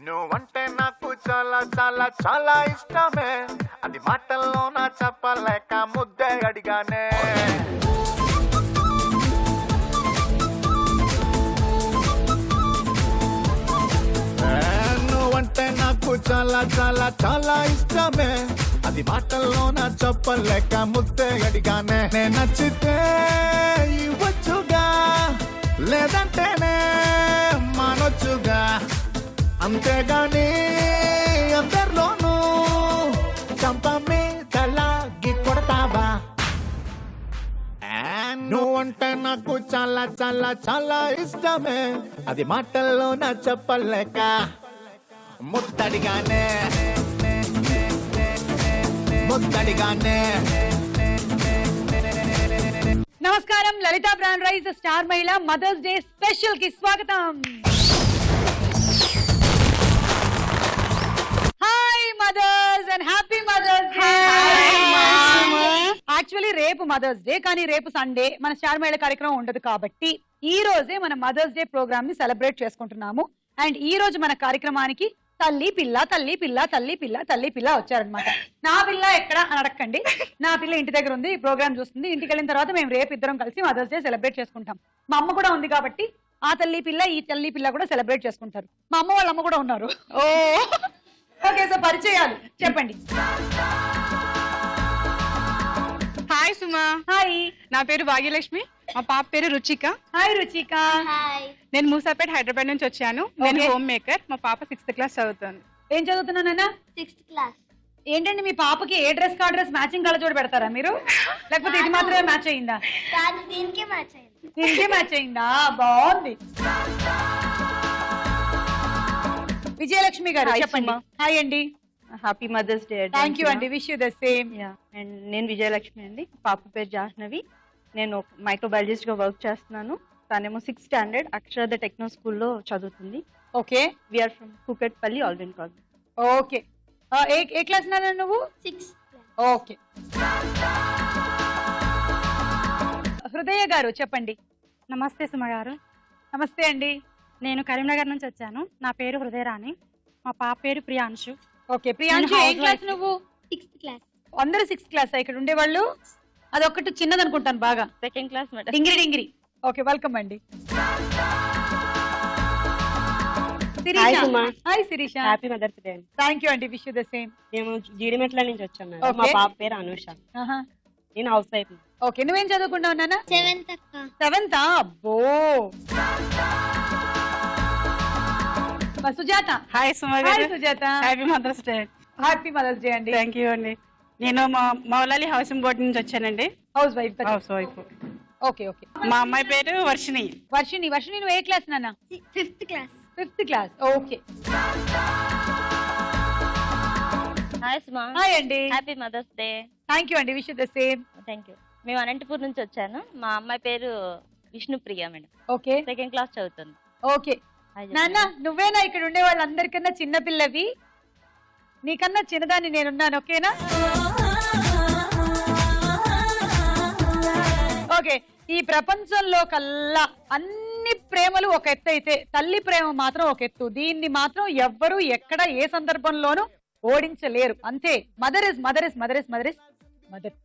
నువ్వంటే నాకు చాలా చాలా చాలా ఇష్టమే, అది మాటల్లో నా చెప్పలేక ముద్దే అడిగానే. నువ్వంటే నాకు చాలా చాలా చాలా ఇష్టమే, అది మాటల్లో నా చెప్పలేక ముద్దే అడిగానే. నేను నచ్చితే ఇవ్వచ్చుగా, లేదంటేనే మానొచ్చుగా, అంతేగాని అందరిలోనూ చంప మీదలాగి కొడతావా? నువ్వంటే నాకు చాలా చాలా చాలా ఇష్టమే, అది మాటల్లో నా చెప్పలేక ముద్దడిగానే ముద్దడిగానే. నమస్కారం, లలిత బ్రాండ్ రైస్ స్టార్ మహిళ మదర్స్ డే స్పెషల్ కి స్వాగతం. Hi mothers and happy mothers day. Actually రేపు మదర్స్ డే, కానీ రేపు సండే మన స్టార్ మహిళ కార్యక్రమం ఉండదు కాబట్టి ఈ రోజే మన మదర్స్ డే ప్రోగ్రామ్ ని సెలబ్రేట్ చేసుకుంటున్నాము. అండ్ ఈ రోజు మన కార్యక్రమానికి తల్లి పిల్ల తల్లి పిల్ల తల్లి పిల్ల తల్లి పిల్ల వచ్చారనమాట. నా పిల్ల ఎక్కడ అని అడగండి, నా పిల్ల ఇంటి దగ్గర ఉంది, ఈ ప్రోగ్రామ్ చూస్తుంది. ఇంటికి వెళ్ళిన తర్వాత మేము రేపు ఇద్దరం కలిసి మదర్స్ డే సెలబ్రేట్ చేసుకుంటాం. మా అమ్మ కూడా ఉంది కాబట్టి ఆ తల్లి పిల్ల ఈ తల్లి పిల్ల కూడా సెలబ్రేట్ చేసుకుంటారు. మా అమ్మ వాళ్ళ అమ్మ కూడా ఉన్నారు. ఓ ఓకే, సో పరిచయాలు చెప్పండి. హాయ్ సుమా. హాయ్, నా పేరు భాగ్యలక్ష్మి, మా పాప పేరు రుచిక. హాయ్ రుచిక. నేను మూసాపేట హైదరాబాద్ నుంచి వచ్చాను. నేను హోమ్ మేకర్. మా పాప 6th క్లాస్ చదువుతుంది. ఏం చదువుతున్నానన్నా? 6th class. ఏంటండి మీ పాపకి ఏ డ్రెస్ కా డ్రెస్ మ్యాచింగ్ కలర్ పెడతారా మీరు, లేకపోతే ఇది మాత్రమే మ్యాచ్ అయిందా? దీనికే మ్యాచ్ అయింది. దీనికే మ్యాచ్ అయిందా? బాగుంది. విజయలక్ష్మి గారు చెప్పండి. హాయ్ అండి. Happy mothers day. Thank you అండి, wish you the same. And నేను విజయలక్ష్మి అండి. పాప పేరు జాహ్నవి. నేను మైక్రోబయాలజిస్ట్ గా వర్క్ చేస్తున్నాను. తనేమో 6th స్టాండర్డ్ అక్షరాద టెక్నో స్కూల్లో చదువుతుంది. Okay, we're from Kukatpally already college. Okay, ఏ క్లాస్ నాన్న నువ్వు? 6th class. ఓకే. హృదయ గారు చెప్పండి. నమస్తే సుమ గారు. నమస్తే అండి. నేను కరీంనగర్ నుంచి వచ్చాను. నా పేరు హృదయరాణి, మా పాప పేరు ప్రియాంశు. ఓకే, ప్రియాంశు ఏ క్లాస్ నువ్వు? 6th class. అందరూ 6th క్లాస్ ఇక్కడ ఉండేవాళ్ళు? అదొక్కటి చిన్నది అనుకుంటాను బాగా. 2nd class madam. డింగిరి డింగిరి. ఓకే, వెల్కమ్ అండి. Hi Suma. Hi Sirisha. Happy mothers day. Thank you అండి, విష్ యూ ద సేమ్. మేము జీడిమెట్ల నుంచి వచ్చాం మేడం. Okay. మా పాప పేరు అనుష. నేను హౌస్ వైఫ్. ఓకే, నువ్వేం చదువుకుంటావు నాన్న? 7th అక్క. 7th. అబ్బో. సుజాత. హాయ్ సుమా హాయ్ గారు. Sujatha. Happy mothers day. Happy mothers day అండి. థ్యాంక్ యూ అండి. నేను మౌలాలి హౌసింగ్ బోర్డ్ నుంచి వచ్చానండి. Housewife. Housewife. Okay okay. మా అమ్మాయి పేరు వర్షిణి. వర్షిణి. వర్షిణి నువ్వు ఏ క్లాస్ నాన్న? 5th class. 5th class. Okay. Hi Suma. Hi అండి. Happy mothers day. Thank you అండి, wish you the same. Thank you. మేము అనంతపూర్ నుంచి వచ్చాను. మా అమ్మాయి పేరు Vishnupriya madam. Okay. 2nd class చదువుతుంది. ఓకే. నాన్న నువ్వేనా ఇక్కడ ఉండే వాళ్ళందరికన్నా చిన్న పిల్లవి? నీకన్నా చిన్నదాన్ని నేనున్నాను, ఓకేనా? ఓకే. ఈ ప్రపంచంలో కల్లా అన్ని ప్రేమలు ఒక ఎత్తు అయితే తల్లి ప్రేమ మాత్రం ఒక ఎత్తు. దీన్ని మాత్రం ఎవ్వరూ ఎక్కడ ఏ సందర్భంలోనూ ఓడించలేరు. అంతే. Mother is mother is mother is mother is mother.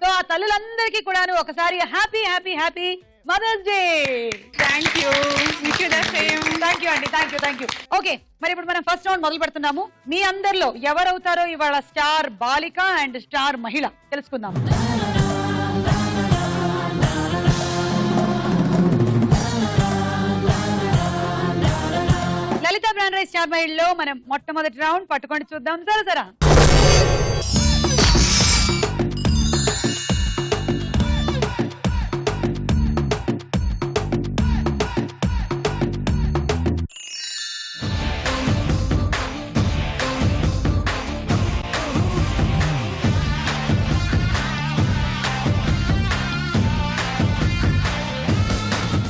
So ఆ తల్లులందరికీ కూడాను ఒకసారి happy happy happy mothers day. Thank you. Wish you the same. Thank you అండి, thank you thank you. Okay, మరి ఇప్పుడు మనం ఫస్ట్ రౌండ్ మొదలు పెడుతున్నాము. మీ అందరిలో ఎవరవుతారో ఇవాళ స్టార్ బాలిక అండ్ స్టార్ మహిళ తెలుసుకుందాం. లలిత బ్రాండ్ రైస్ స్టార్ మహిళలో మనం మొట్టమొదటి రౌండ్ పట్టుకొని చూద్దాం. సరే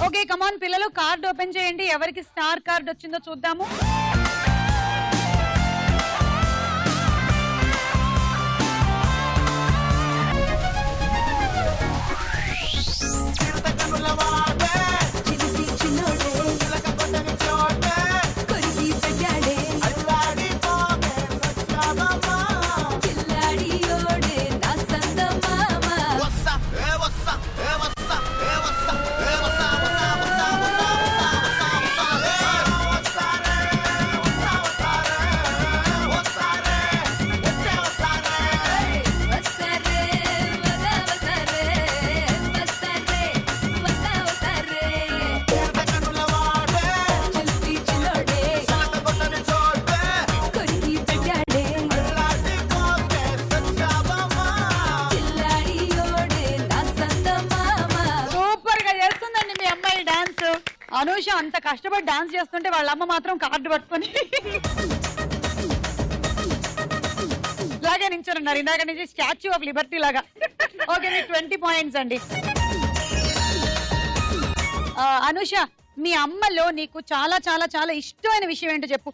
ఓకే, కమాన్ పిల్లలు, కార్డ్ ఓపెన్ చేయండి. ఎవరికి స్టార్ కార్డ్ వచ్చిందో చూద్దాము. అంత కష్టపడి డాన్స్ చేస్తుంటే వాళ్ళ అమ్మ మాత్రం కార్డు పట్టుకొని ఇలాగే నించున్నారు ఇందాక నుంచి స్టాచ్యూ ఆఫ్ లిబర్టీ లాగా. ఓకే మీకు 20 పాయింట్స్ అండి. అనుష మీ అమ్మలో నీకు చాలా చాలా చాలా ఇష్టమైన విషయం ఏంటో చెప్పు.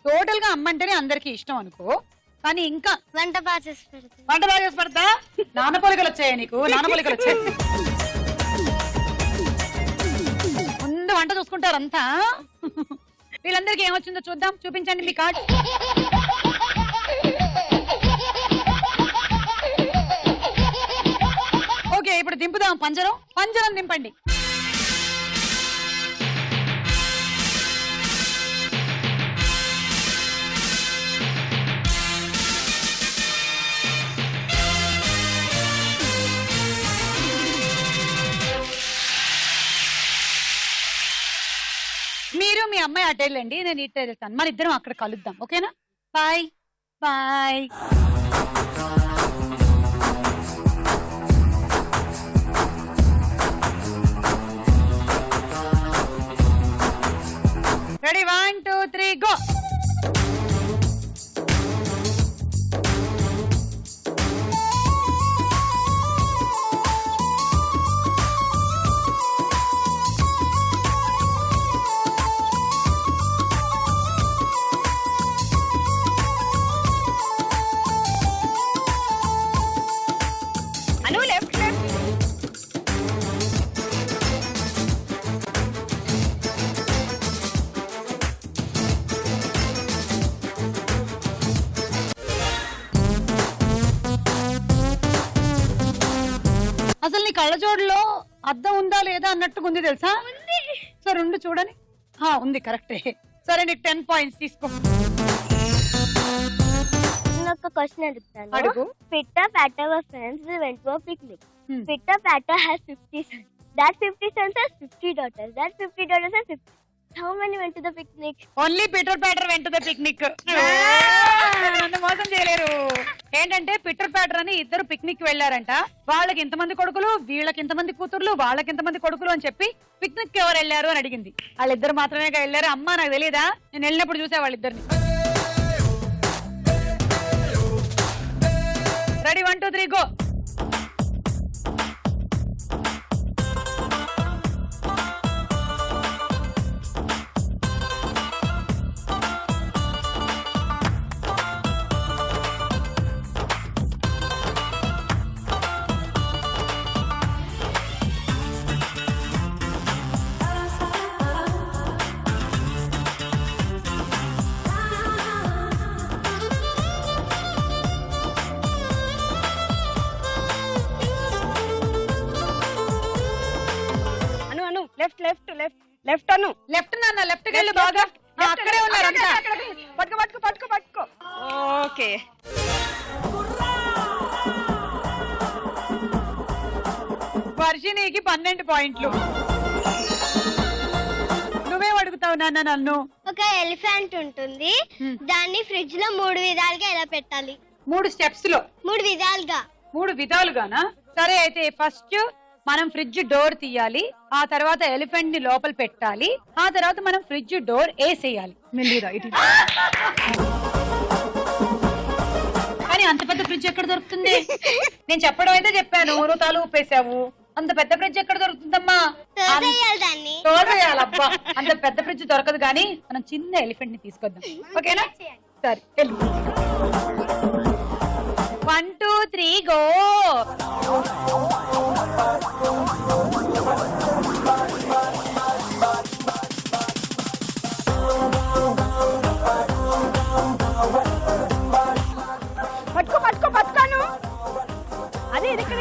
టోటల్ గా అమ్మ అంటేనే అందరికి ఇష్టం అనుకో, కానీ ఇంకా వంట బాగా చేసి పెడతాను. వంట బాగా చేసి పెడతా. నాన్న పోలికలు వచ్చాయి నీకు, నాన్న పోలికలు వచ్చాయి. ముందు వంట చూసుకుంటారంతా. వీళ్ళందరికీ ఏమొచ్చిందో చూద్దాం, చూపించండి మీ కార్డు. ఓకే ఇప్పుడు దింపుదాం పంజరం. పంజరం దింపండి. మీరు మీ అమ్మాయి అటు వెళ్ళండి, నేను ఇటు వెళ్తాను. మన ఇద్దరం అక్కడ కలుద్దాం. ఓకేనా? Bye bye. Ready 1 2 3 go. Anu left left. అసలు నీ కళ్ళజోడులో అద్దం ఉందా లేదా అన్నట్టుగా ఉంది తెలుసా? సరే ఉండు చూడని. ఉంది కరెక్టే. సరే నీకు 10 పాయింట్స్ తీసుకో. ఒక క్వశ్చన్ అడుగుతాను. అడుగు. Pitta Patta were friends. They went to a picnic. Pitta Patta has 50 sons. That 50 sons has 50 daughters. That 50 daughters has 50. How many went to the picnic? Only Peter Patter went the picnic. నన్ను మోసం చేయలేరు. ఏంటంటే Peter ప్యాటర్ అని ఇద్దరు picnic వెళ్ళారంట. వాళ్ళకి ఇంతమంది కొడుకులు, వీళ్ళకి ఇంతమంది కూతుర్లు, వాళ్ళకి ఇంతమంది కొడుకులు అని చెప్పి పిక్నిక్ ఎవరు వెళ్ళారు అని అడిగింది. వాళ్ళిద్దరు మాత్రమే వెళ్ళారు. అమ్మ నాకు తెలియదా, నేను వెళ్ళినప్పుడు చూసా వాళ్ళిద్దరిని. Ready 1 2 3 go. Left left left left Anu. Left నాన్న, లెఫ్ట్ కి వెళ్ళు బాగా. అక్కడే ఉన్నారు అంతా. పట్టుకో పట్టుకో పట్టుకో పట్టుకో. ఓకే వర్షినికి 12 పాయింట్లు. నువ్వేం అడుగుతావు నాన్న నన్ను? ఒక ఎలిఫెంట్ ఉంటుంది. దాన్ని ఫ్రిడ్జ్ లో 3 విధాలుగా ఎలా పెట్టాలి? 3 స్టెప్స్ లో 3 విధాలుగా. 3 విధాలుగానా? సరే అయితే ఫస్ట్ మనం ఫ్రిడ్జ్ డోర్ తీయాలి, ఆ తర్వాత ఎలిఫెంట్ ని లోపల పెట్టాలి, ఆ తర్వాత మనం ఫ్రిడ్జ్ డోర్ వేసేయాలి. కానీ అంత పెద్ద ఫ్రిడ్జ్ ఎక్కడ దొరుకుతుంది? నేను చెప్పడం అయితే చెప్పాను, నువ్వు తాలు ఊపేసావు. అంత పెద్ద ఫ్రిడ్జ్ ఎక్కడ దొరుకుతుందమ్మా? తోసేయాలబ్బా. అంత పెద్ద ఫ్రిడ్జ్ దొరకదు, కానీ మనం చిన్న ఎలిఫెంట్ ని తీసుకొద్దాం. ఓకేనా? సరే 1 2 3 గో. పట్టుకో పట్టుకో పట్టుకోను. అదే ఇది ఇక్కడ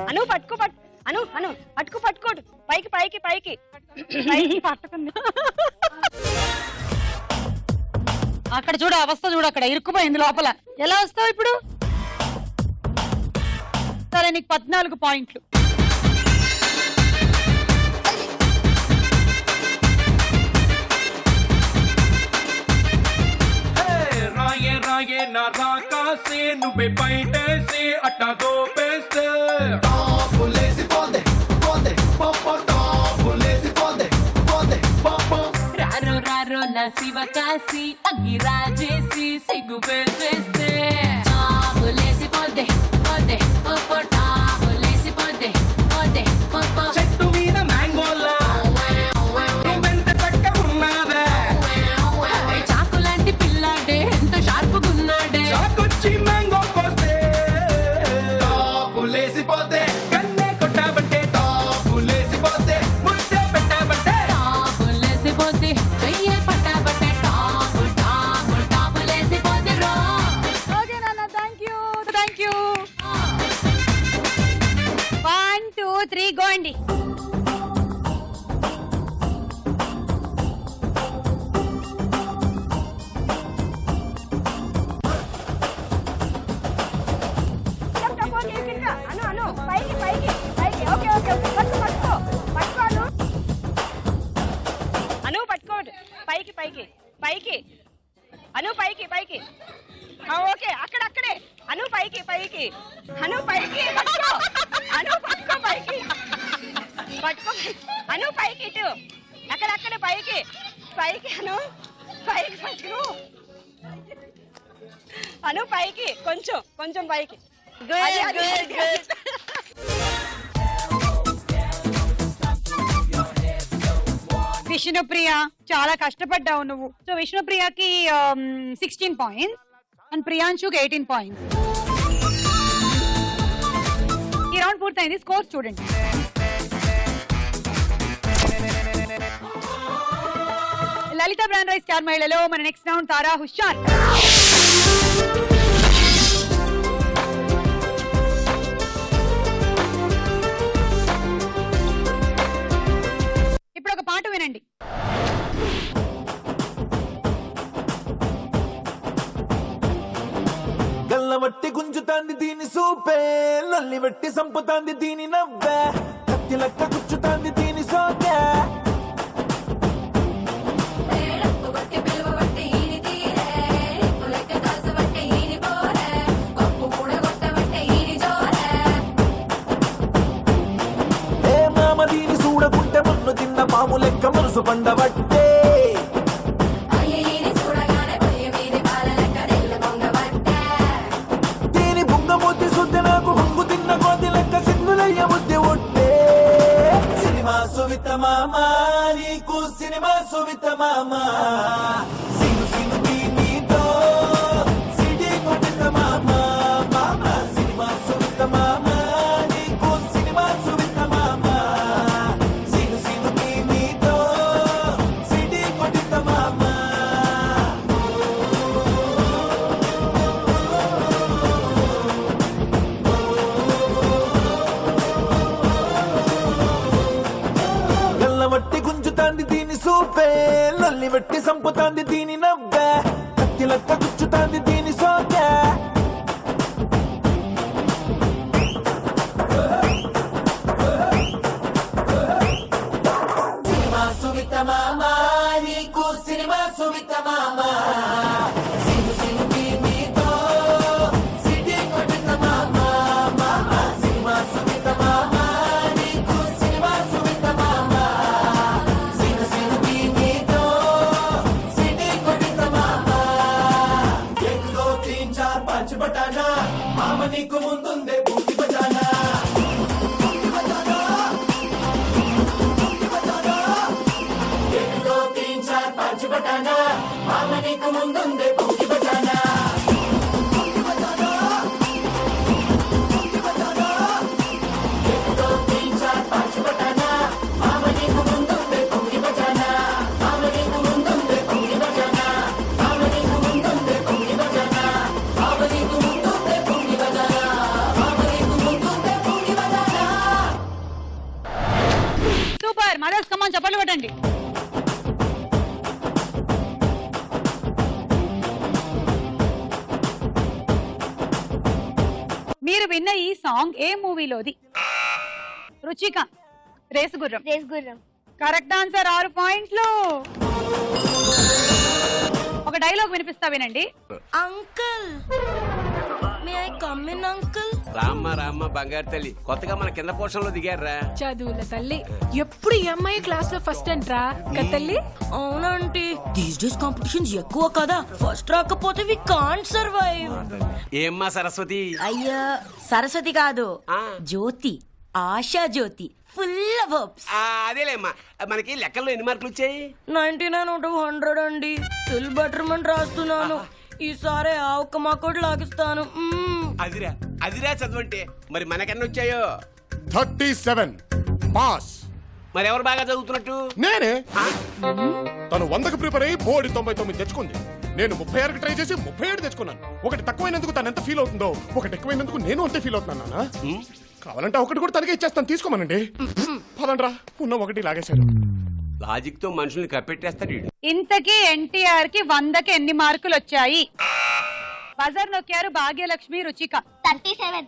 అను పట్టుకో పట్టు. అను అను పట్టుకో పట్టుకోడు. పైకి పైకి పైకి పైకి పట్టుకుంది. అక్కడ చూడు, అవస్థ చూడు, అక్కడ ఇరుక్కుపోయింది లోపల. ఎలా వస్తావు ఇప్పుడు? సరే నీకు 14 పాయింట్లు. రాయే రాయే నా రాకాసి కాసి నువ్వే బయటేసి అట్టా దోపేస్తే రారో రారో నా శివ కాసి అగ్గి రాజేసి సిగ్గు పెట్టేస్తే టాపులేసిపోద్దే పోద్దే పోపో టాపులేసిపోద్దే పోద్దే పోపో చెట్టు మీద మ్యాంగోలా నువ్వెంత చక్కగా ఉన్నావే చాకు లాంటి పిల్లాడే ఎంత షార్పుగున్నాడే చాకొచ్చి మ్యాంగో కోస్తే టాపులేసిపోతే కన్నే కొట్టాబంటే టాపులేసిపోతే ముద్దే పెట్టాబంటే టాపులేసిపోద్ది చెయ్యే పట్టాబట్టే టాపు టాపు టాపులేసిపోద్ది రో ఓకే నాన్న థ్యాంక్ యూ 1 2 3 గో అండి. అను పట్టుకోడు పైకి పైకి పైకి అను పైకి పైకి ఓకే అక్కడక్కడే అను పైకి పైకి అను పైకి పట్టుకో అను పట్టుకో పైకి పట్టుకో అను పైకి ఇటు అక్కడక్కడే పైకి పైకి అను పైకి పట్టుకో అను పైకి కొంచెం కొంచెం పైకి అది, అది, అది. విష్ణుప్రియ చాలా కష్టపడ్డావు నువ్వు. సో విష్ణుప్రియకి 16 పాయింట్స్ అండ్ ప్రియాంశుకి 18 పాయింట్స్. ఈ రౌండ్ పూర్తయింది. స్కోర్ చూడండి. లలిత బ్రాండ్ రైస్ స్టార్ మహిళలో మన నెక్స్ట్ రౌండ్ తారా హుషార్. ఇప్పుడు ఒక పాట వినండి. గల్లవట్టి గుంజుతాంది దీని సూపే, లల్లి వెట్టి సంపుతాంది దీని నవ్వే, కత్తి లెక్క గుచ్చుతాంది దీని సోకే. ఏ మామ దీని చూడకుంటే మన్ను తిన్న పాము లెక్క మనసు పండబట్టే. బుద్ధి శుద్ధి నాకు బొంగు తిన్న కోతి లెక్క సిగ్గులయ్య బుద్ధి ఉంటే. సినిమా సువిత మామ నీకు సినిమా సువిత మామ, సిను సిను నీతో సిటీ కొట్టిత మామ. మామ సినిమా సువిత మామ నీకు సినిమా సువిత మామ, సిను సిను నీతో సిటీ కొట్టిత మామ. వట్టి గుంజుతాంది దీని సూపే, లల్లి వెట్టి సంపుతాంది దీని నవ్వే, కత్తి లెక్క గుచ్చుతాంది దీని సోకే. సినిమా సువిత మామ నీకు సినిమా సువిత మామ, సిను సిను నీతో సిటీ కొట్టిత మామ. మామ సినిమా సువిత మామ నీకు సినిమా సువిత మామ, సిను సిను నీతో సిటీ కొట్టిత మామ. एक दो तीन चार पाँच बटाना, माम నీకు ముందుందే బూటి బజానా. బూటి బజానా, బూటి బజానా. एक दो तीन चार पाँच बटाना, माम నీకు ముందుందే బూటి బజానా. బూటి బజానా, బూటి బజానా. एक दो तीन चार पाँच बटाना, माम నీకు ముందుందే బూటి బజానా. మామ నీకు ముందుందే బూటి బజానా. మామ నీకు ముందుందే బూటి బజానా. మామ నీకు ముందుందే బూటి బజానా. మామ నీకు ముందుందే బూటి బజానా. సూపర్ మదర్స్ కమాన్ చప్పట్లు కొట్టండి. మీరు విన్న ఈ సాంగ్ ఏ మూవీలోది? రుచిక రేసుగుర్రం. రేసుగుర్రం. కరెక్ట్ ఆన్సర్ 6 పాయింట్లు. ఒక డైలాగ్ వినిపిస్తా వినండి. Uncle may I come in uncle? రామ్మ బంగారు తల్లి, కొత్తగా మన కింద పోర్షన్లో దిగారా? చదువుల తల్లి, ఎప్పుడు ఎంఐ క్లాస్ లో ఫస్ట్ అంట్రా తల్లి. అవునంటీ, దీస్ డేస్ కాంపిటీషన్స్ ఎక్కువ కదా, ఫస్ట్ రాకపోతే వి కాంట్ సర్వైవ్. ఏమ్మా సరస్వతి? అయ్యా సరస్వతి కాదు, జ్యోతి, ఆశా జ్యోతి, ఫుల్ వర్బ్స్. అదేలేమ్మా, మనకి లెక్కల్లో ఎన్ని మార్కులు వచ్చాయి? 99 out of 100 అండి. ఫుల్ బెటర్మెంట్ రాస్తున్నాను. ఈసారి ఆ ఒక్క మార్కుడు లాగిస్తాను. అదిరా చదవంటే. మరి మనకెన్ని వచ్చాయో? 37 పాస్. మరి ఎవరు బాగా చదువుతున్నట్టు? నేనే. తను 100కి ప్రిపేర్ అయ్యి బోర్డు 99 తెచ్చుకుంది. నేను 36కి ట్రై చేసి 37 తెచ్చుకున్నాను. ఒకటి తక్కువైనందుకు తను ఎంత ఫీల్ అవుతుందో, ఒకటి ఎక్కువైనందుకు నేను అంతే ఫీల్ అవుతున్నాను నాన్న. కావాలంటే ఒకటి కూడా తనకే ఇచ్చేస్తాను, తీసుకోమనండి. పదండ్రా, ఉన్న ఒకటి లాగేశారు. లాజిక్ తో మనుషుల్ని కప్పెట్టేస్తాడు. ఇంతకీ ఎన్టీఆర్ కి 100కి ఎన్ని మార్కులు వచ్చాయి? బజార్ నొక్కారు భాగ్యలక్ష్మి, రుచిక. 37.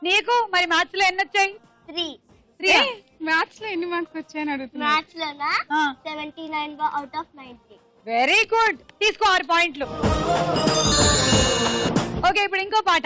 నీకు మరి మ్యాథ్స్ లో ఎన్ని వచ్చాయి? 3. మ్యాథ్స్ లో ఎన్ని మార్క్స్ వచ్చాయని అడుగుతున్నా. మ్యాథ్స్ లోనా 79 out of 90. వెరీ గుడ్, తీసుకో 6 పాయింట్లు. ఓకే, ఇప్పుడు ఇంకో పాట.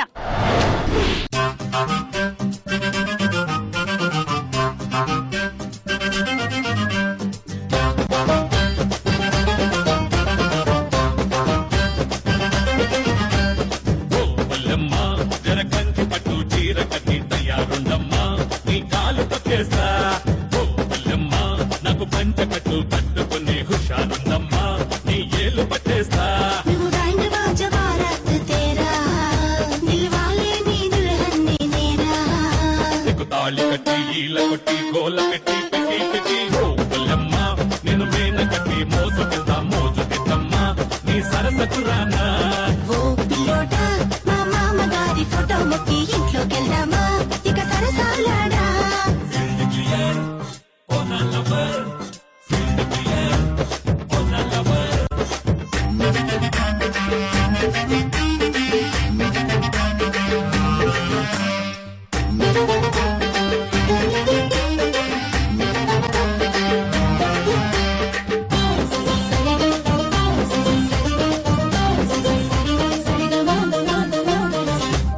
జరకంచి పట్టు చీర కట్టి తయారుండమ్మా, నీ కాలు తొక్కేస్తా. నాకు పంచ కట్టు పట్టుకునే హుషారుందమ్మా, నీ ఏలు పట్టేస్తా. తాళి కట్టి ఈల కొట్టి గోల పెట్టి పెట్టి పెట్టి ఓలమ్మ, నేను మేన కట్టి మోస పెద్ద మోజు పెద్దమ్మా, నీ సరసకు రానా. ఫోటో మొక్కి ఇంట్లోకి వెళ్దామా, ఇక సరసాలాడా.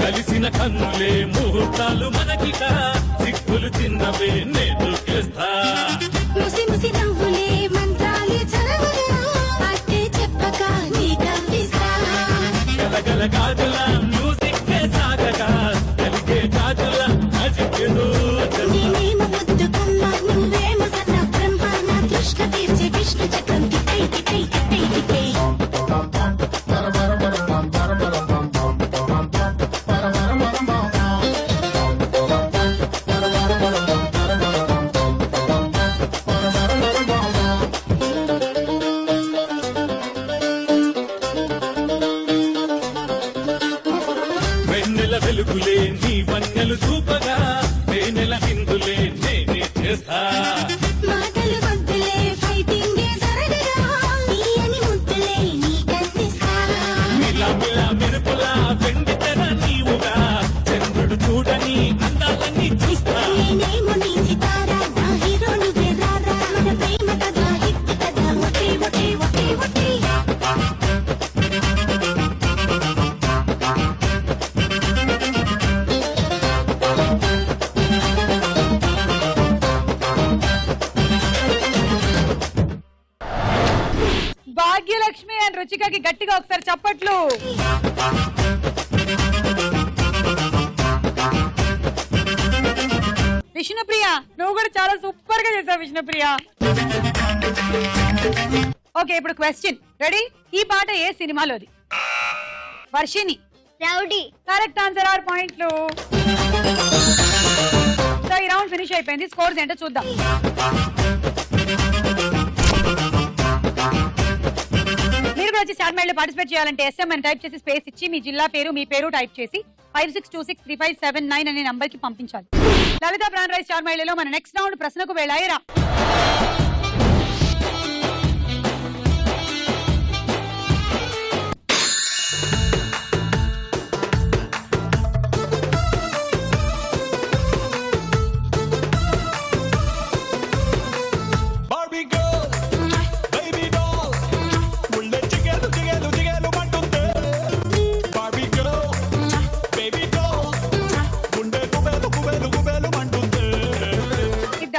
కలిసిన కన్నులే ముహూర్తాలు మనకిక, సిక్కులు చిన్నవే నేను చేస్తా. ముసి ముసి నవ్వులే మంత్రాలే చదవగా, అట్టే చెప్పక నీ కవ్విస్తా. గలగల గాజుల మ్యూజిక్ సాగగా, కలిగే గాజుల మ్యాజిక్ నేనేమో ముద్దు కొమ్మ, నువ్వేమో సన్న బ్రహ్మ, నా తృష్ణ తీర్చే విష్ణు చక్రం కిటై కిటై కిటై కిటై. వెన్నెల వెలుగులే నీ వన్నెలు చూపగా, వెన్నెల విందులే నేనే చేస్తా. మాటలు వద్దులే, ఫైటింగ్ జరగగా, తీయని ముద్దులే నీకందిస్తా. మిలా మిలా మెరుపులా వెండి తెర నీవుగా, చంద్రుడు చూడని అందాలన్నీ చూస్తా. నేనేమో నీ సితారా, నా హీరో నువ్వే రారా, మన ప్రేమ కదా హిట్ కదా, ఒకే ఒకే ఒకే ఒకే. భాగ్యలక్ష్మి అండ్ రుచికకి గట్టిగా ఒకసారి చప్పట్లు. విష్ణుప్రియ, నువ్వు కూడా చాలా సూపర్ గా చేసావు విష్ణుప్రియ. ఓకే, ఇప్పుడు క్వశ్చన్ రెడీ? ఈ పాట ఏ సినిమాలోది? వర్షిని. రౌడీ. కరెక్ట్ ఆన్సర్, 6 పాయింట్లు. సో ఈ రౌండ్ ఫినిష్ అయిపోయింది. స్కోర్స్ ఏంటో చూద్దాం. మీరు కూడా వచ్చి స్టార్ మైల్ లో పార్టిసిపేట్ చేయాలంటే SM అని టైప్ చేసి స్పేస్ ఇచ్చి మీ జిల్లా పేరు, మీ పేరు టైప్ చేసి 56263579 అనే నంబర్ కి పంపించాలి. లలిత బ్రాండ్ రైస్ స్టార్ మైల్ లో మన నెక్స్ట్ రౌండ్ ప్రశ్నకు వేళాయిరా.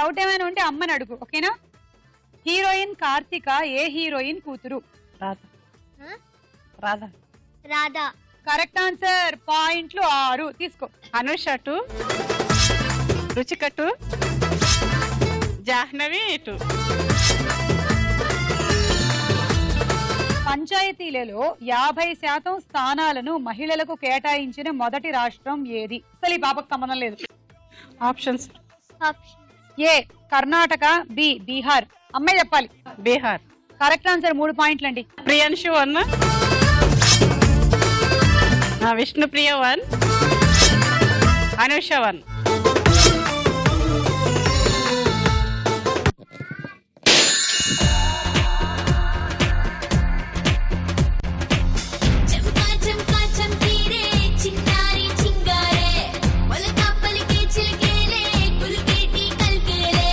డౌట్ ఏమైనా ఉంటే అమ్మని అడుగు, ఓకేనా? హీరోయిన్ కార్తిక ఏ హీరోయిన్ కూతురు? Radha. Huh? Radha. Radha. Correct answer. పాయింట్లు 6 తీసుకో. అనుష 2, రుచిక 2, జాహ్నవి 2. పంచాయతీలలో 50% స్థానాలను మహిళలకు కేటాయించిన మొదటి రాష్ట్రం ఏది? అసలు ఈ పాపకు సంబంధం లేదు. ఆప్షన్స్. ఏ కర్ణాటక, బి బీహార్. అమ్మాయి చెప్పాలి. బీహార్. Correct answer. 3 పాయింట్లు అండి. ప్రియాంశు 1, విష్ణుప్రియ 1, అనుష 1. చంకా చంకా చంకీరే చిన్నారి చింగారే వలకా పలికే చిలకేలే కుల్కేటి కల్కేలే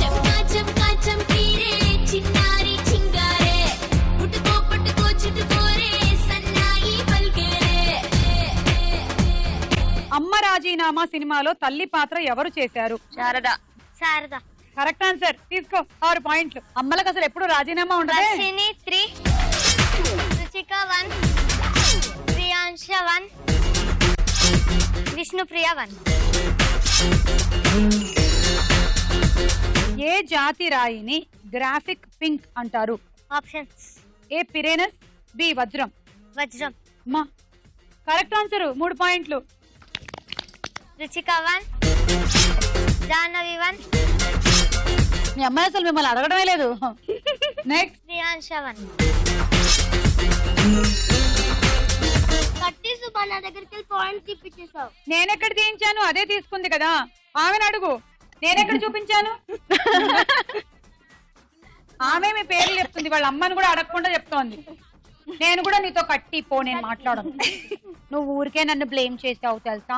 చంకా చంకా చంకీరే చిన్నారి చింగారే పుట్టుకో పుట్టుకో చుట్టుకోరే సన్నాయి పల్కేలే. అమ్మ రాజీనామా సినిమాలో తల్లి పాత్ర ఎవరు చేశారు? శారద. శారదా. Correct answer. తీసుకో 6 పాయింట్లు. అమ్మలకు అసలు ఎప్పుడు రాజీనామా ఉండదు. వర్షిణి 3, రుచిక 1, ప్రియాంశ 1, విష్ణుప్రియ 1. ఏ జాతి రాయిని గ్రాఫిక్ పింక్ అంటారు? ఆప్షన్స్. ఏ పిరేనస్, బి వజ్రం. వజ్రం. అమ్మా కరెక్ట్ ఆన్సర్. 3 పాయింట్లు. రుచిక 1, జాహ్నవి 1, మీ అమ్మాయి అసలు మిమ్మల్ని అడగడమే లేదు. నెక్స్ట్. ప్రియాంశ 1. కట్టి సుబన్న దగ్గరికి వెళ్ళి పాయింట్ తీపిచ్చేసావు. నేనెక్కడ తీయించాను? అదే తీసుకుంది కదా. ఆమెను అడుగు. నేనెక్కడ చూపించాను? ఆమె మీ పేర్లు చెప్తుంది, వాళ్ళ అమ్మని కూడా అడగకుండా చెప్తోంది. నేను కూడా నీతో కట్టి పో, నేను మాట్లాడను. నువ్వు ఊరికే నన్ను బ్లేమ్ చేసావు తెలుసా,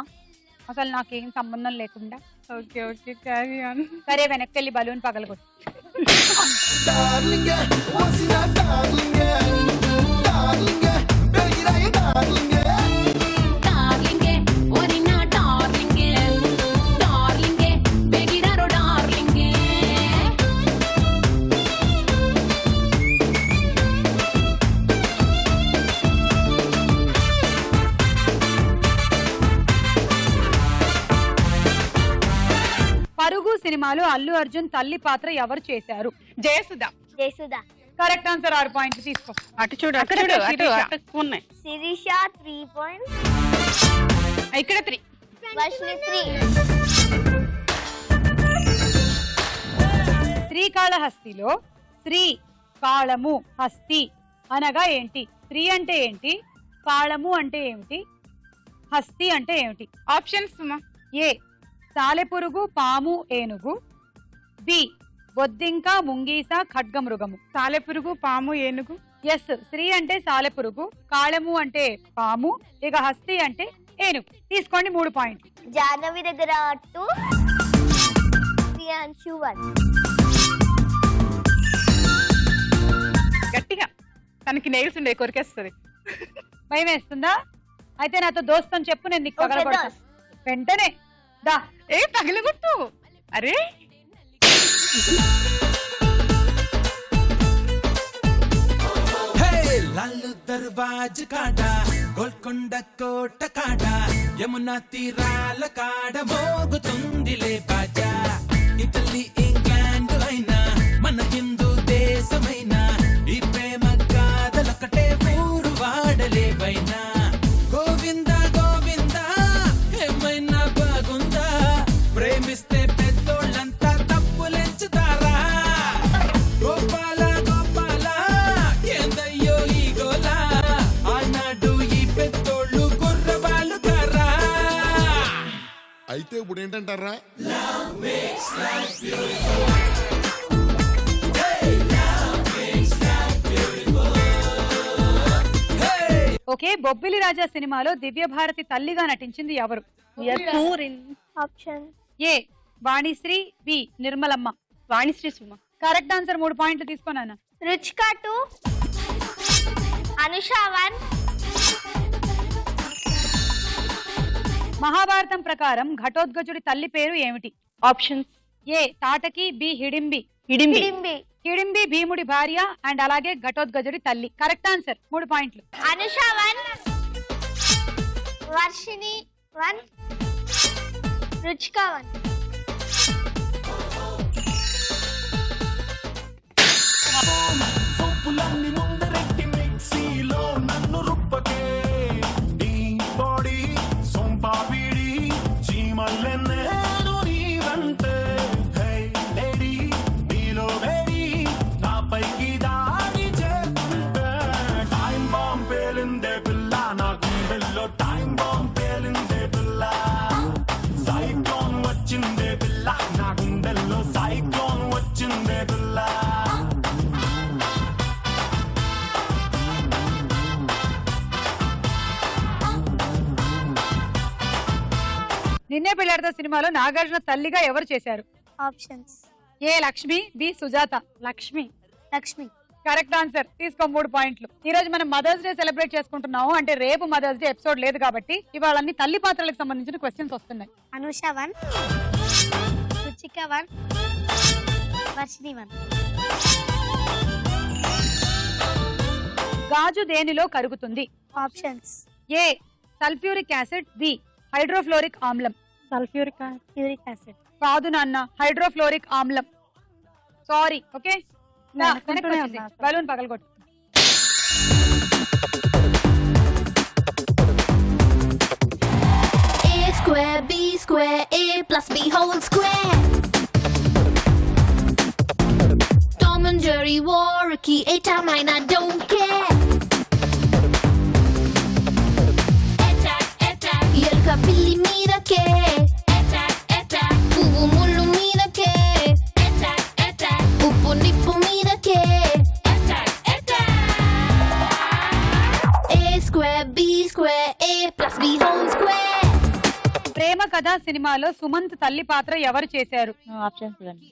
అసలు నాకేం సంబంధం లేకుండా. Okay okay carry on. సరే వెనక్కి వెళ్ళి బలూన్ పగలగొట్టు. డార్లింగే ఓరి నా డార్లింగే డార్లింగే బెగిరారో డార్లింగే. పరుగు సినిమాలో అల్లు అర్జున్ తల్లి పాత్ర ఎవరు చేశారు? జయసుధ. జయసుధ. Correct answer. 6 పాయింట్లు తీసుకో. అటు చూడు అటు చూడు అటు అటు ఉన్నాయి. శిరీష 3 points. ఇక్కడ 3. వర్షిణి 3. శ్రీకాళహస్తిలో శ్రీ కాళము హస్తి అనగా ఏంటి? శ్రీ అంటే ఏంటి? కాళము అంటే ఏమిటి? హస్తి అంటే ఏమిటి? ఆప్షన్స్. ఏ సాలెపురుగు, పాము, ఏనుగు. బి బొద్దింక, ముంగీస, ఖడ్గమృగము. సాలెపురుగు, పాము, ఏనుగు. ఎస్. శ్రీ అంటే సాలెపురుగు, కాళము అంటే పాము, ఇక హస్తి అంటే ఏనుగు. తీసుకోండి 3 పాయింట్లు. జాహ్నవి దగ్గర 2, ప్రియాంశు 1. గట్టిగా తనకి నెయిల్స్ ఉండే కొరికేస్తుంది. భయం వేస్తుందా? అయితే నాతో దోస్తని చెప్పు, నేను నీకు పగలగొడతా వెంటనే. దా. ఏ పగలగొట్టు. అరే लालू दरवाज काटा गोलकोंड कोट काटा यमुना तीराल काड मोगुतुंदिले बाजा इटली इंग्लैंड అయినా మన హిందూ దేశమైనా ఈ ప్రేమ గాథలొకటే ఊరు వాడలేవైనా గోవింద గోవింద ఏమైనా బాగుందా ప్రేమిస్తే పెద్దోళ్ళంతా తప్పులెంచుతారా గోపాల గోపాల ఏందయ్యో ఈ గోలా ఆనాడు ఈ పెద్దోళ్ళు గుర్రవాళ్ళు కర్రా అయితే ఇప్పుడు ఏంటంటారా? ఓకే. బొబ్బిలి రాజా సినిమాలో దివ్య భారతి తల్లిగా నటించింది ఎవరు? Option. A Vanisri, B Nirmalamma. Vanisri Suma. Correct answer. 3 పాయింట్లు తీసుకున్నాను. రుచిక 2, అనుష 1, మహాభారతం ప్రకారం ఘటోత్కచుడి తల్లి పేరు ఏమిటి? ఆప్షన్స్. ఏ తాటకి, బి హిడింబి. హిడింబి. హిడింబి భీముడి భార్య అండ్ అలాగే ఘటోత్కచుడి తల్లి. Correct answer. 3 పాయింట్లు. అనుష 1, వర్షిని 1, రుచిక 1. సొప్పులన్నీ ముందరెట్టి మిక్సీలో నన్ను రుప్పకే నీ బాడీ సొంపాపిడి చీమల్లెన్నేను నీవంటే హే లేడీ నీలో వేడి నాపైకి దాడి చేస్తుంటే టైం బాంబ్ పేలిందే పిల్ల నా గుండెల్లో టైం బాంబ్ పేలిందే పిల్ల సైక్లోన్ వచ్చిందే పిల్ల నా గుండెల్లో సైక్లోన్ వచ్చిందే పిల్ల. నిన్నే పెళ్లాడతా సినిమాలో నాగార్జున తల్లిగా ఎవరు చేశారు? Options. A Lakshmi, B Sujatha. Lakshmi. Correct answer. తీసుకో 3 పాయింట్లు. ఈ రోజు మనం మదర్స్ డే సెలబ్రేట్ చేసుకుంటున్నాము. అంటే రేపు మదర్స్ డే ఎపిసోడ్ లేదు కాబట్టి ఇవాళ అన్ని తల్లి పాత్రలకు సంబంధించిన క్వశ్చన్స్ వస్తున్నాయి. అనుష 1, రుచిక 1, వర్షిని 1. గాజు దేనిలో కరుగుతుంది? Options. A sulphuric acid, B hydrofluoric ఆమ్లం. Sulphuric acid. కాదు నాన్న, హైడ్రోఫ్లోరిక్ ఆమ్లం. సారీ. ఓకే, బలూన్ పగలగొట్టు. A square, B square, A plus B whole square. Tom and Jerry war a key, 8 time mine, I don't care. Attack, attack, yelka pilli meedake. Attack, attack, puvu mullu meedake. Attack, attack, uppu nippu meedake. Attack, attack. A square, B square, A plus B whole square. ప్రేమ కథ సినిమాలో సుమంత్ తల్లి పాత్ర ఎవరు చేశారు? Options ఇవ్వండి.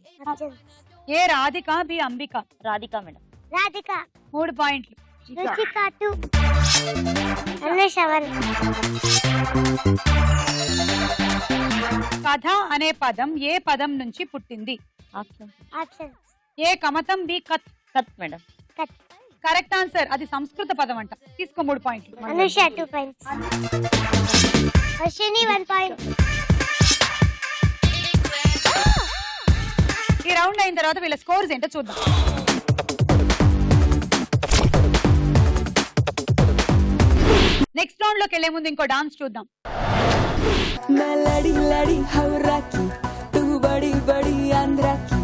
ఏ Radhika, B Ambika. Radhika madam. Radhika. 3 పాయింట్లు. రుచిక 2, అనుష 1. కథ అనే పదం ఏ పదం నుంచి పుట్టింది? ఆప్షన్స్. ఏ కమతం, బి కత్. కత్ మేడం. Correct answer. అది సంస్కృత పదం అంట. తీసుకో 3 పాయింట్లు. అనుష 2 పాయింట్స్. వర్షిని 1 పాయింట్. ఈ రౌండ్ అయిన తర్వాత వీళ్ళ స్కోర్స్ ఏంటో చూద్దాం. నెక్స్ట్ రౌండ్ లోకి వెళ్లే ముందు ఇంకో డాన్స్ చూద్దాం. लड़ी लड़ी हवरा की तू बड़ी बड़ी आंध्रा की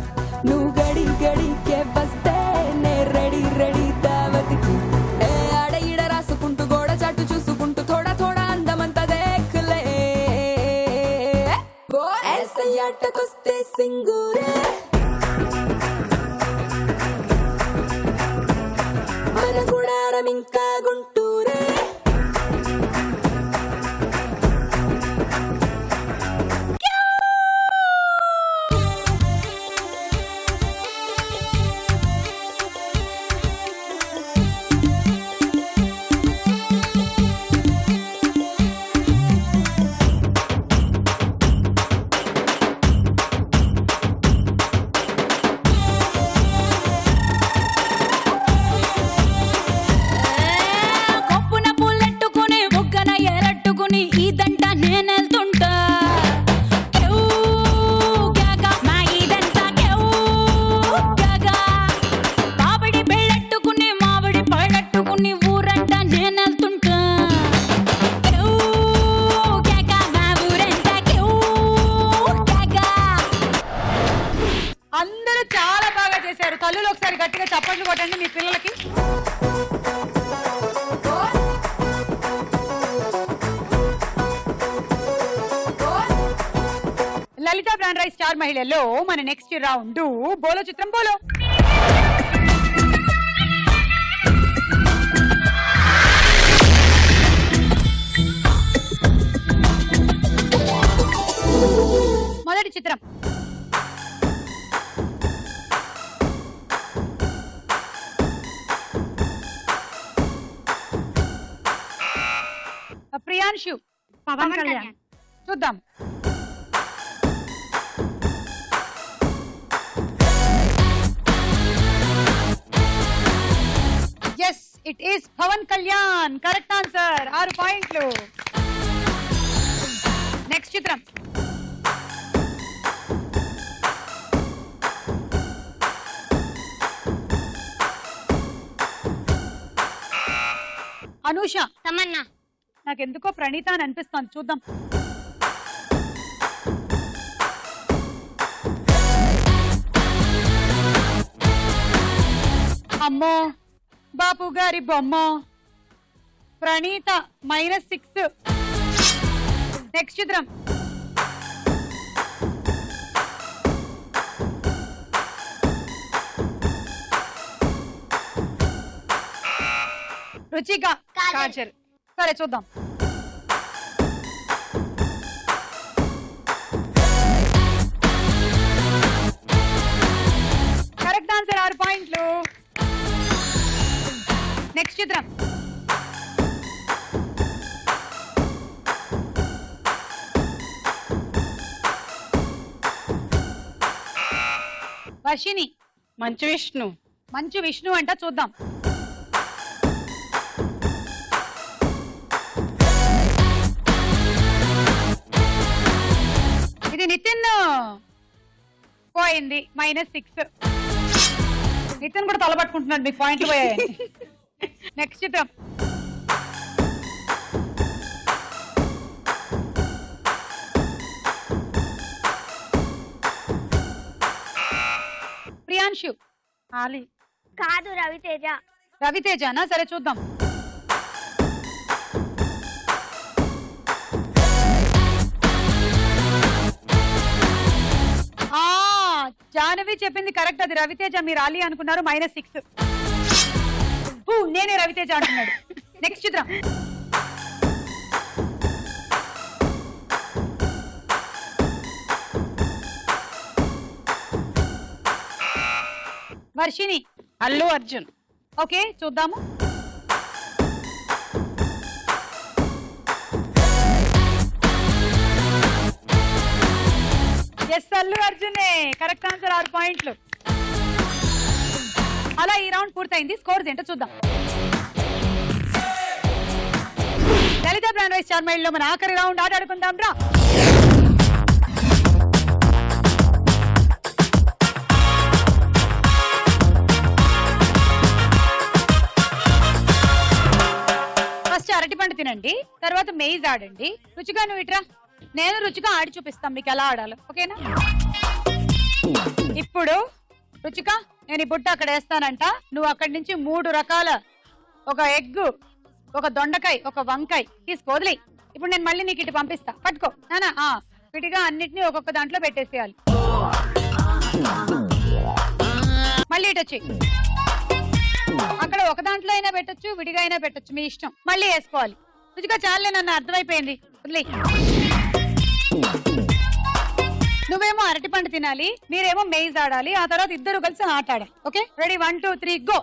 नू गड़ी गड़ी के बस्ते ने రెడీ రెడీ దావత్ కి ఏ ఆడ ఈడ రాసుకుంటూ గోడ చాటు చూసుకుంటూ थोड़ा थोड़ा అందమంతా దేఖలే ఎస్ఐయాటకొస్తే సింగూరే మన గుడారం ఇంకా గుంటూరే అందరూ చాలా బాగా చేశారు. తల్లులు ఒకసారి గట్టిగా చప్పట్లు కొట్టండి మీ పిల్లలకి. లలిత బ్రాండ్ రైస్ స్టార్ మహిళల్లో మన నెక్స్ట్ రౌండ్ బోలో చిత్రం బోలో. మొదటి చిత్రం ప్రియాంశు. పవన్ కళ్యాణ్. చూద్దాం. Yes, it is Pawan Kalyan. Correct answer. 6 పాయింట్లు. నెక్స్ట్ చిత్రం. అనూష. తమన్నా. నాకెందుకో ప్రణీత అని అనిపిస్తాను. చూద్దాం. అమ్మో, బాపు గారి బొమ్మ. ప్రణీత -6. నెక్స్ట్ చిత్రం. రుచిక. కాజల్. సరే చూద్దాం. Correct answer. 6 పాయింట్లు. నెక్స్ట్ చిత్రం. వర్షిణి. మంచు విష్ణు. మంచు విష్ణు అంట. చూద్దాం. ఇది నితిన్. పోయింది. -6. నితిన్ కూడా తలపట్టుకుంటున్నాడు. మీకు పాయింట్లు పోయాయి. నెక్స్ట్ చిత్రం. ప్రియాంశు. ఆలి. కాదు, రవితేజ. రవితేజనా? సరే చూద్దాం. జానవి చెప్పింది కరెక్ట్. అది రవితేజ. మీరు ఆలి అనుకున్నారు. -6. నేనే రవితేజ అంటున్నాడు. నెక్స్ట్ చిత్రం. వర్షిణి. అల్లు అర్జున్. ఓకే చూద్దాము. ఎస్, అల్లు అర్జునే. Correct answer. 6 పాయింట్లు. అలా ఈ రౌండ్ పూర్తయింది. స్కోర్స్ ఏంటో చూద్దాం. లలిత బ్రాండ్ వైస్ చార్మైల్లో మన ఆఖరి రౌండ్ ఆడాడుకుందాం రా. ఫస్ట్ అరటిపండు తినండి, తర్వాత మెయిజ్ ఆడండి. రుచిగా నువ్వు ఇట్రా. నేను రుచిగా ఆడి చూపిస్తాం మీకు ఎలా ఆడాలో. ఓకేనా? ఇప్పుడు రుచిక, నేను ఈ బుట్ట అక్కడ వేస్తానంట. నువ్వు అక్కడి నుంచి 3 రకాల, ఒక ఎగ్, ఒక దొండకాయ, ఒక వంకాయ తీసుకోవద్దులే. ఇప్పుడు నేను మళ్ళీ నీకు ఇటు పంపిస్తా. పట్టుకో నానా. విడిగా అన్నిటినీ ఒక్కొక్క దాంట్లో పెట్టేసేయాలి. మళ్ళీ ఇటు వచ్చి అక్కడ ఒక దాంట్లో అయినా పెట్టొచ్చు, విడిగా అయినా పెట్టొచ్చు, మీ ఇష్టం. మళ్ళీ వేసుకోవాలి. రుచిగా చాలే, నన్ను అర్థమైపోయింది. వదిలే. నువ్వేమో అరటిపండు తినాలి, మీరేమో మెయిజ్ ఆడాలి. ఆ తర్వాత ఇద్దరు కలిసి ఆట ఆడాలి. Okay, ready? 1 2 3 గో.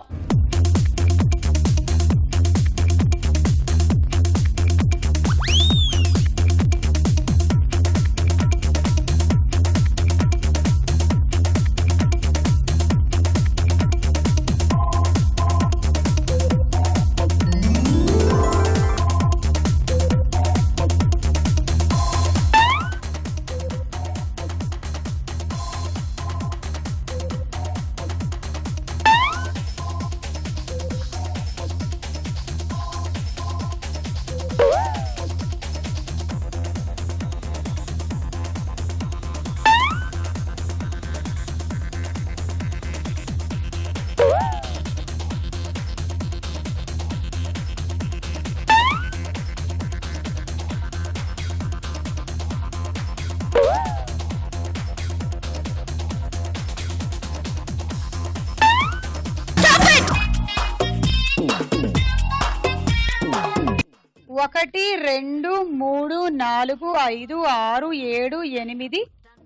ఒకటి 2 3 4 5 6 7 8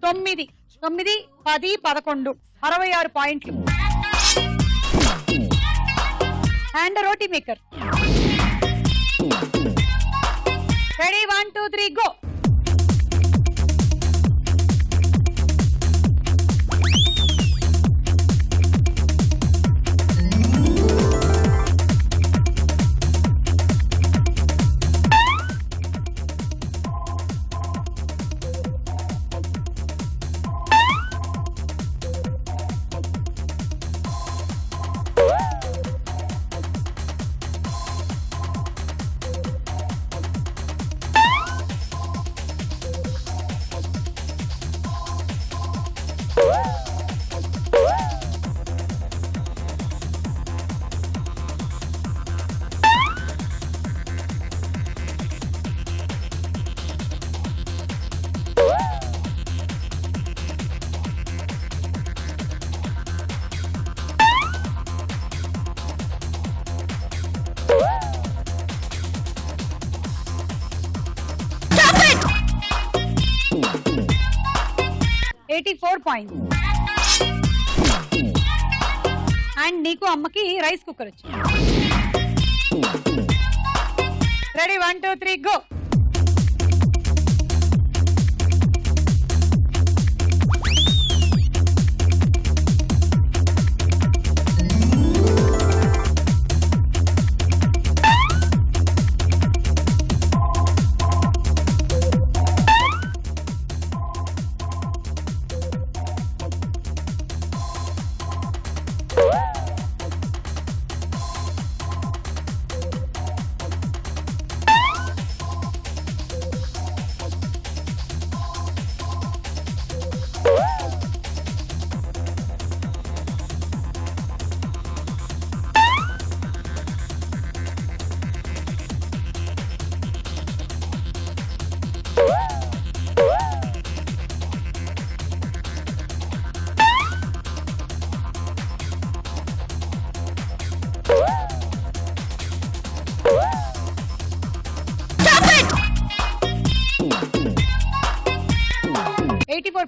9 9 10 11 66 పాయింట్లు. And roti maker. Ready? 1 2 3 go. 84 points. And నీకు అమ్మకి రైస్ కుక్కర్ వచ్చింది. Ready 1 2 3 go.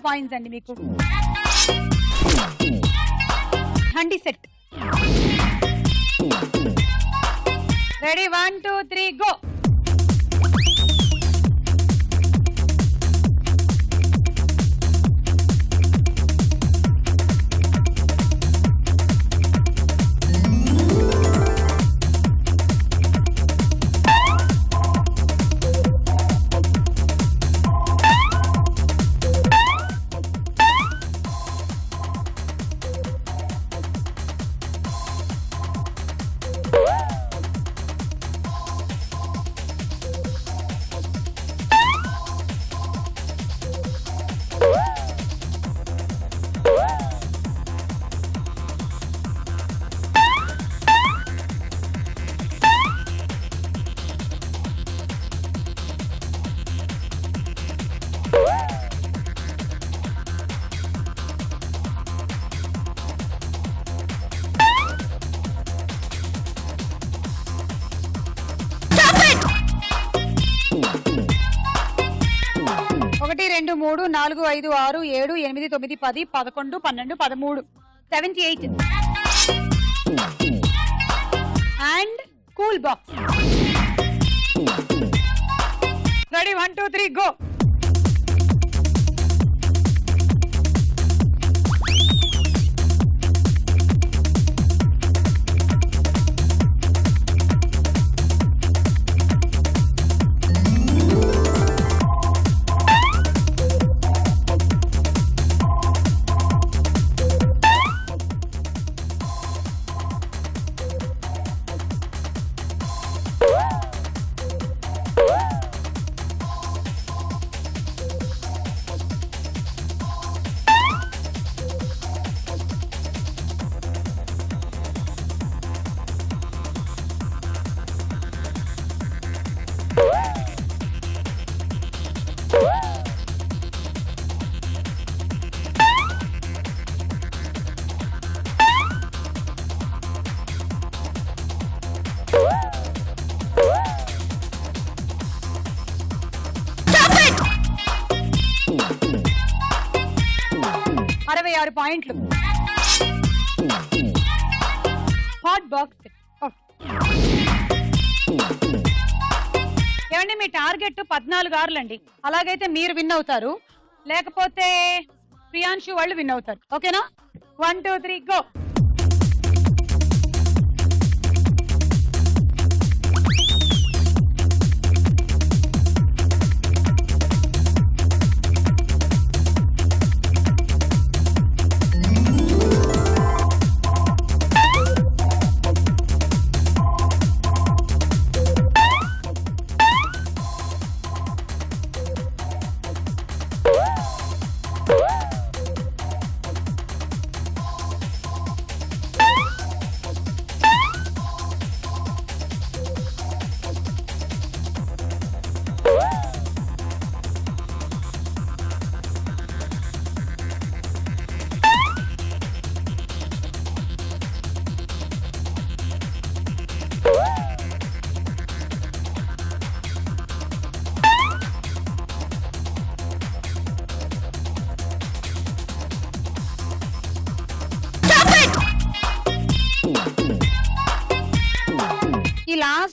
పాయింట్స్ అండి మీకు. హండీ సెట్. Ready 1 2 3 go. ఒకటి 2 3 4 5 6 7 8 9 10 11 12 13 78. And cool box. Ready 1 2 3 go. పాయింట్లు. Hot box. ఏమండి మీ టార్గెట్ 14 ఆరులండి. అలాగైతే మీరు విన్ అవుతారు, లేకపోతే ప్రియాంశు వాళ్ళు విన్ అవుతారు. ఓకేనా? 1 2 3 గో.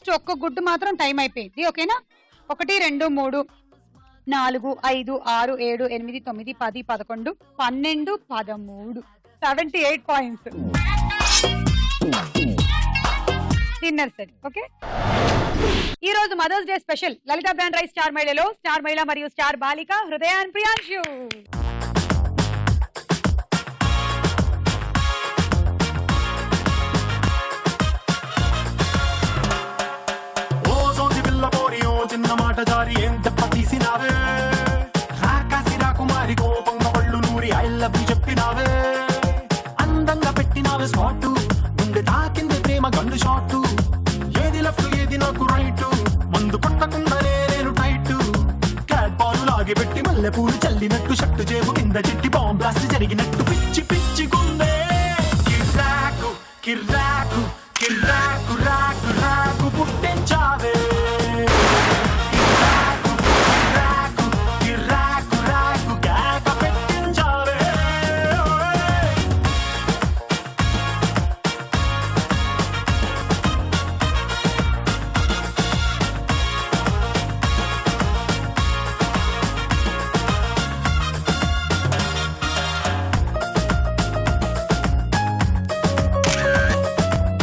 లాస్ట్ ఒక్క గుడ్డు మాత్రం టైం అయిపోయింది. ఓకేనా? 1 2 3 4 5 6 7 8 9 10 11 12 13 78 పాయింట్స్. Dinner set. ఓకే, ఈ రోజు మదర్స్ డే స్పెషల్ లలిత బ్రాండ్ రైస్ స్టార్ మహిళలో స్టార్ మహిళ మరియు స్టార్ బాలిక హృదయ అండ్ ప్రియాంశు. చిన్న మాట జారి ఏం దెబ్బ తీసినావే, రాకాసి రాకుమారి కోపంగా పళ్ళు నూరి ఐ లవ్ యు చెప్పినావే, అందంగా పెట్టినావే స్పాట్, గుండె తాకింది ప్రేమ గన్ను షాట్, ఏది లెఫ్ట్ ఏది నాకు రైట్, మందు కొట్టకుండానే నేను టైట్, క్యాట్ బాల్ లాగి పెట్టి మల్లె పూలు చల్లినట్టు షట్టు చేపు కింద చిట్టి బాంబ్ బ్లాస్ట్ జరిగినట్టు పిచ్చి పిచ్చి గుండె కిర్రాకు కిర్రాకు కిర్రాకు రాకు రాకు పుట్టించా